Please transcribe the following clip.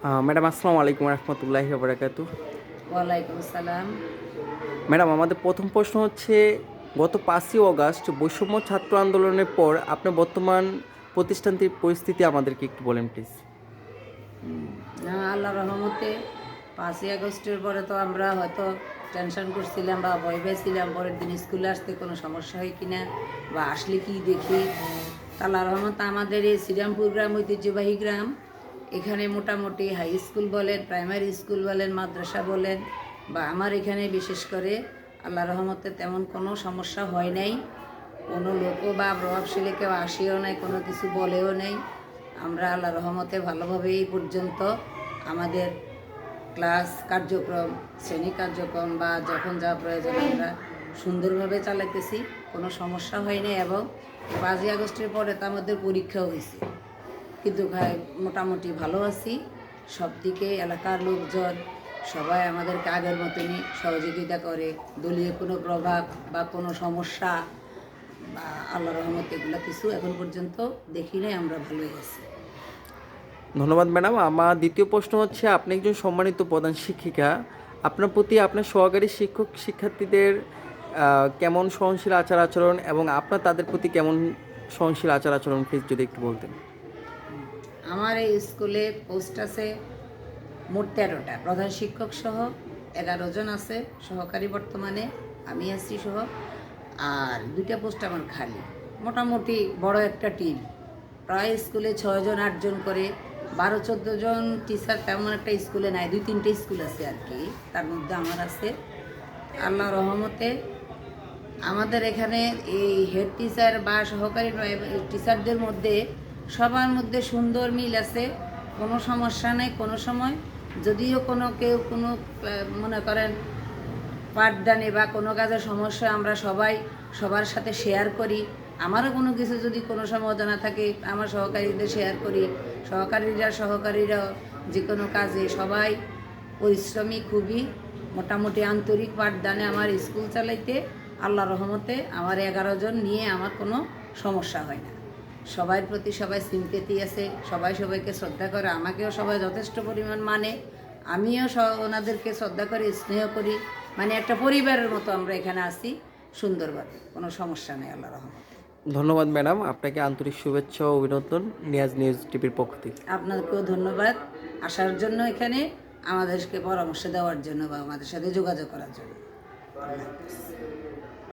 Madam আসসালামু আলাইকুম রহমতুল্লাহি বারাকাতু। ওয়ালাইকুম আসসালাম। ম্যাডাম আমাদের প্রথম প্রশ্ন হচ্ছে, গত 5ই অগাস্ট বৈষম্য ছাত্র আন্দোলনের পর আপনার বর্তমান প্রতিষ্ঠানটির পরিস্থিতি আমাদেরকে একটু বলেন প্লিজ। না, আল্লাহর রহমতে 5ই আগস্টের পরে তো আমরা হয়তো টেনশন করছিলাম বা ভয় পেয়েছিলাম পরের দিন স্কুলে আসতে কোনো সমস্যা হয় কিনা বা আসলে কি দেখি। আল্লাহর রহমতে আমাদের এই শ্রীরামপুর গ্রাম ঐতিহ্যবাহী গ্রাম, এখানে মোটামুটি হাই স্কুল বলেন, প্রাইমারি স্কুল বলেন, মাদ্রাসা বলেন, বা আমার এখানে বিশেষ করে আল্লাহর রহমতে তেমন কোনো সমস্যা হয় নাই। কোনো লোকও বা প্রভাবশালী কেউ আসেও নাই, কোনো কিছু বলেও নেই। আমরা আল্লাহ রহমতে ভালোভাবে এই পর্যন্ত আমাদের ক্লাস কার্যক্রম, শ্রেণী কার্যক্রম বা যখন যা প্রয়োজন আমরা সুন্দরভাবে চালাইতেছি, কোনো সমস্যা হয়নি। এবং 5ই আগস্টের পরে তো আমাদের পরীক্ষাও হয়েছে, কিন্তু মোটামুটি ভালো আছি। সব দিকে এলাকার লোকজন সবাই আমাদেরকে আগের মতনই সহযোগিতা করে। দলীয় কোনো প্রভাব বা কোনো সমস্যা বা আল্লাহ রহমতে এগুলো কিছু এখন পর্যন্ত দেখি নাই, আমরা ভালোই আছি। ধন্যবাদ ম্যাডাম। আমার দ্বিতীয় প্রশ্ন হচ্ছে, আপনি একজন সম্মানিত প্রধান শিক্ষিকা, আপনার প্রতি আপনার সহকারী শিক্ষক শিক্ষার্থীদের কেমন সহনশীল আচার আচরণ এবং আপনার তাদের প্রতি কেমন সহনশীল আচার আচরণ প্লিজ যদি একটু বলতেন। আমার এই স্কুলে পোস্ট আছে মোট 13টা, প্রধান শিক্ষক সহ 11 জন আছে, সহকারী বর্তমানে আমি আছি সহ, আর 2টা পোস্ট আমার খালি। মোটামুটি বড় একটা টিম, প্রায় স্কুলে 6 জন 8 জন করে 12-14 জন টিচার তেমন একটা স্কুলে নাই, 2-3টে স্কুল আছে আর কি, তার মধ্যে আমার আছে। আল্লাহ রহমতে আমাদের এখানে এই হেড টিচার বা সহকারী টিচারদের মধ্যে সবার মধ্যে সুন্দর মিল আছে, কোনো সমস্যা নেই। কোনো সময় যদিও কেউ কোনো মনে করেন পাঠদানে বা কোনো কাজের সমস্যা, আমরা সবাই সবার সাথে শেয়ার করি। আমারও কোনো কিছু যদি কোনো সময় অজানা থাকে আমার সহকারীদের শেয়ার করি, সহকারীরাও যে কোনো কাজে সবাই পরিশ্রমী খুবই, মোটামুটি আন্তরিক পাঠদানে আমার স্কুল চালাইতে আল্লাহ রহমতে আমার 11 জন নিয়ে আমার কোনো সমস্যা হয় না। সবার প্রতি সবাই সিম্পেথি আছে, সবাই সবাইকে শ্রদ্ধা করে, আমাকেও সবাই যথেষ্ট পরিমাণ মানে, আমিও ওনাদেরকে শ্রদ্ধা করি, স্নেহ করি। মানে একটা পরিবারের মতো আমরা এখানে আছি সুন্দরভাবে, কোনো সমস্যা নেই আল্লাহ রহমতে। ধন্যবাদ ম্যাডাম, আপনাকে আন্তরিক শুভেচ্ছা ও অভিনন্দন নিয়াজ নিউজ টিভির পক্ষ থেকে। আপনাকেও ধন্যবাদ আসার জন্য, এখানে আমাদেরকে পরামর্শ দেওয়ার জন্য বা আমাদের সাথে যোগাযোগ করার জন্য। আল্লাহ হাফেজ।